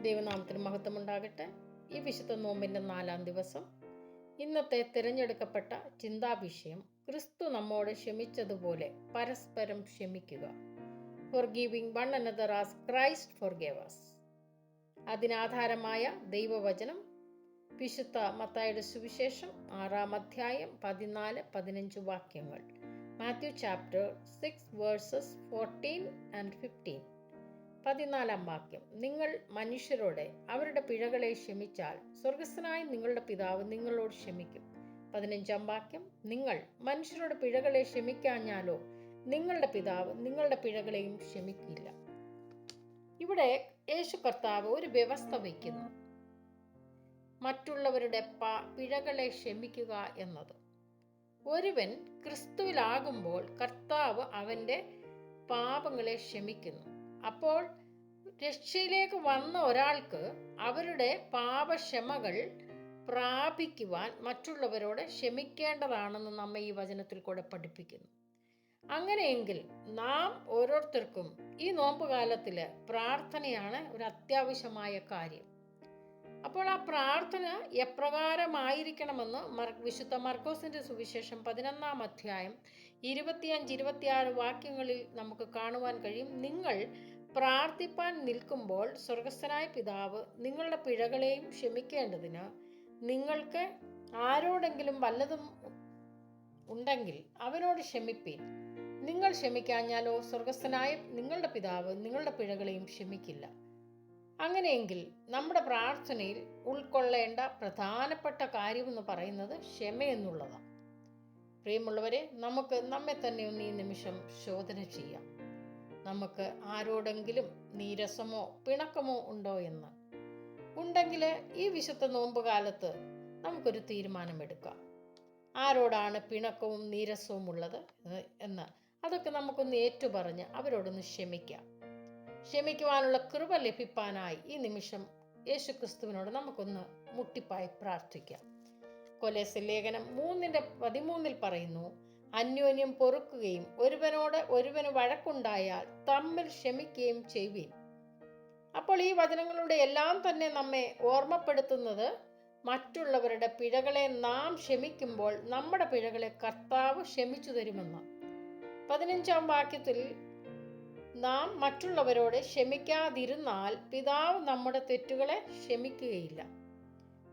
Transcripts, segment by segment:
ദൈവനാമത്തിന് മഹത്വമുണ്ടാകട്ടെ. ഈ വിശുദ്ധ നോമ്പിൻ്റെ 4-ാം ദിവസം ഇന്നത്തെ തിരഞ്ഞെടുക്കപ്പെട്ട ചിന്താവിഷയം ക്രിസ്തു നമ്മോട് ക്ഷമിച്ചതുപോലെ പരസ്പരം ക്ഷമിക്കുക. Forgiving one another as Christ forgave us. അതിനാധാരമായ ദൈവവചനം വിശുദ്ധ മത്തായിയുടെ സുവിശേഷം 6-ാം അധ്യായം 14-15 വാക്യങ്ങൾ. Matthew chapter 6 versus 14 and 15. 14-ാം വാക്യം, നിങ്ങൾ മനുഷ്യരോട് അവരുടെ പിഴകളെ ക്ഷമിച്ചാൽ സ്വർഗസ്ഥനായ നിങ്ങളുടെ പിതാവ് നിങ്ങളോട് ക്ഷമിക്കും. 15-ാം വാക്യം, നിങ്ങൾ മനുഷ്യരോട് പിഴകളെ ക്ഷമിക്കാഞ്ഞാലോ നിങ്ങളുടെ പിതാവ് നിങ്ങളുടെ പിഴകളെയും ക്ഷമിക്കില്ല. ഇവിടെ യേശു കർത്താവ് ഒരു വ്യവസ്ഥ വയ്ക്കുന്നു, മറ്റുള്ളവരുടെ പിഴകളെ ക്ഷമിക്കുക എന്നത്. ഒരുവൻ ക്രിസ്തുവിലാകുമ്പോൾ കർത്താവ് അവൻ്റെ പാപങ്ങളെ ക്ഷമിക്കുന്നു. അപ്പോൾ രക്ഷയിലേക്ക് വന്ന ഒരാൾക്ക് അവരുടെ പാപക്ഷമകൾ പ്രാപിക്കുവാൻ മറ്റുള്ളവരോട് ക്ഷമിക്കേണ്ടതാണെന്ന് നമ്മെ ഈ വചനത്തിൽ കൂടെ പഠിപ്പിക്കുന്നു. അങ്ങനെയെങ്കിൽ നാം ഓരോരുത്തർക്കും ഈ നോമ്പുകാലത്തിൽ പ്രാർത്ഥനയാണ് ഒരു അത്യാവശ്യമായ കാര്യം. അപ്പോൾ ആ പ്രാർത്ഥന എപ്രകാരമായിരിക്കണമെന്ന് വിശുദ്ധ മർക്കോസിന്റെ സുവിശേഷം 11-ാം അധ്യായം 25-26 വാക്യങ്ങളിൽ നമുക്ക് കാണുവാൻ കഴിയും. നിങ്ങൾ പ്രാർത്ഥിപ്പാൻ നിൽക്കുമ്പോൾ സ്വർഗസ്ഥനായ പിതാവ് നിങ്ങളുടെ പിഴകളെയും ക്ഷമിക്കേണ്ടതിന് നിങ്ങൾക്ക് ആരോടെങ്കിലും വല്ലതും ഉണ്ടെങ്കിൽ അവനോട് ക്ഷമിപ്പീൻ. നിങ്ങൾ ക്ഷമിക്കാഞ്ഞാലോ സ്വർഗസ്ഥനായ നിങ്ങളുടെ പിതാവ് നിങ്ങളുടെ പിഴകളെയും ക്ഷമിക്കില്ല. അങ്ങനെയെങ്കിൽ നമ്മുടെ പ്രാർത്ഥനയിൽ ഉൾക്കൊള്ളേണ്ട പ്രധാനപ്പെട്ട കാര്യമെന്ന് പറയുന്നത് ക്ഷമയെന്നുള്ളതാണ്. പ്രിയമുള്ളവരെ, നമുക്ക് നമ്മെ തന്നെ ഒന്ന് ഈ നിമിഷം ശോധന ചെയ്യാം. നമുക്ക് ആരോടെങ്കിലും നീരസമോ പിണക്കമോ ഉണ്ടോ എന്ന് ഉണ്ടെങ്കിൽ ഈ വിശുദ്ധ നോമ്പുകാലത്ത് നമുക്കൊരു തീരുമാനമെടുക്കാം. ആരോടാണ് പിണക്കവും നീരസവും ഉള്ളത് എന്ന് അതൊക്കെ നമുക്കൊന്ന് ഏറ്റുപറഞ്ഞ് അവരോടൊന്ന് ക്ഷമിക്കാം. ക്ഷമിക്കുവാനുള്ള കൃപ ലഭിപ്പാനായി ഈ നിമിഷം യേശു ക്രിസ്തുവിനോട് നമുക്കൊന്ന് മുട്ടിപ്പായി പ്രാർത്ഥിക്കാം. കൊലോസ്യർ ലേഖനം 3:13 പറയുന്നു, അന്യോന്യം പൊറുക്കുകയും ഒരുവനോട് ഒരുവന് വഴക്കുണ്ടായാൽ തമ്മിൽ ക്ഷമിക്കുകയും ചെയ്യുവീൻ. അപ്പോൾ ഈ വചനങ്ങളുടെ എല്ലാം തന്നെ നമ്മെ ഓർമ്മപ്പെടുത്തുന്നത് മറ്റുള്ളവരുടെ പിഴകളെ നാം ക്ഷമിക്കുമ്പോൾ നമ്മുടെ പിഴകളെ കർത്താവ് ക്ഷമിച്ചു തരുമെന്ന്. 15-ാം വാക്യത്തിൽ നാം മറ്റുള്ളവരോട് ക്ഷമിക്കാതിരുന്നാൽ പിതാവ് നമ്മുടെ തെറ്റുകളെ ക്ഷമിക്കുകയില്ല.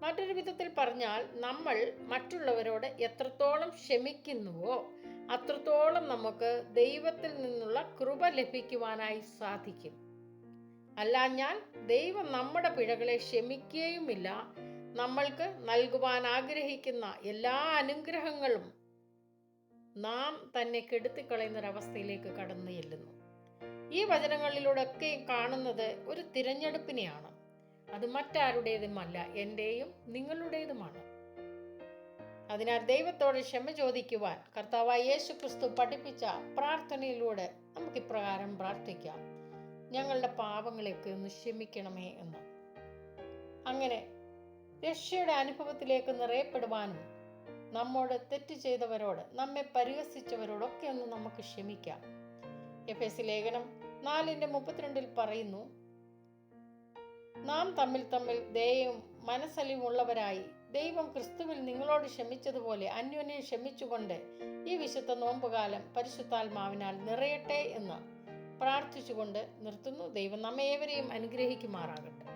മറ്റൊരു വിധത്തിൽ പറഞ്ഞാൽ നമ്മൾ മറ്റുള്ളവരോട് എത്രത്തോളം ക്ഷമിക്കുന്നുവോ അത്രത്തോളം നമുക്ക് ദൈവത്തിൽ നിന്നുള്ള കൃപ ലഭിക്കുവാനായി സാധിക്കും. അല്ലാഞ്ഞാൽ ദൈവം നമ്മുടെ പിഴകളെ ക്ഷമിക്കുകയുമില്ല. നമ്മൾക്ക് നൽകുവാൻ ആഗ്രഹിക്കുന്ന എല്ലാ അനുഗ്രഹങ്ങളും നാം തന്നെ കെടുത്തിക്കളയുന്നൊരവസ്ഥയിലേക്ക് കടന്നു ചെല്ലുന്നു. ഈ വചനങ്ങളിലൂടെയൊക്കെ കാണുന്നത് ഒരു തിരഞ്ഞെടുപ്പിനെയാണ്. അത് മറ്റാരുടേതുമല്ല, എൻ്റെയും നിങ്ങളുടേതുമാണ്. അതിനാൽ ദൈവത്തോട് ക്ഷമ ചോദിക്കുവാൻ കർത്താവായ യേശു ക്രിസ്തു പഠിപ്പിച്ച പ്രാർത്ഥനയിലൂടെ നമുക്ക് ഇപ്രകാരം പ്രാർത്ഥിക്കാം, ഞങ്ങളുടെ പാപങ്ങളെയൊക്കെ ഒന്ന് ക്ഷമിക്കണമേ എന്ന്. അങ്ങനെ രക്ഷയുടെ അനുഭവത്തിലേക്ക് നിറയപ്പെടുവാനും നമ്മോട് തെറ്റ് ചെയ്തവരോട് നമ്മെ പരിഹസിച്ചവരോടൊക്കെ ഒന്ന് നമുക്ക് ക്ഷമിക്കാം. എഫേസ്യർ ലേഖനം 4:32 പറയുന്നു, നാം തമ്മിൽ ദയയും മനസ്സലിവുമുള്ളവരായി ദൈവം ക്രിസ്തുവിൽ നിങ്ങളോട് ക്ഷമിച്ചതുപോലെ അന്യോന്യം ക്ഷമിച്ചുകൊണ്ട് ഈ വിശുദ്ധ നോമ്പുകാലം പരിശുദ്ധാത്മാവിനാൽ നിറയട്ടെ എന്ന് പ്രാർത്ഥിച്ചുകൊണ്ട് നിർത്തുന്നു. ദൈവം നമ്മേവരെയും അനുഗ്രഹിക്കുമാറാകട്ടെ.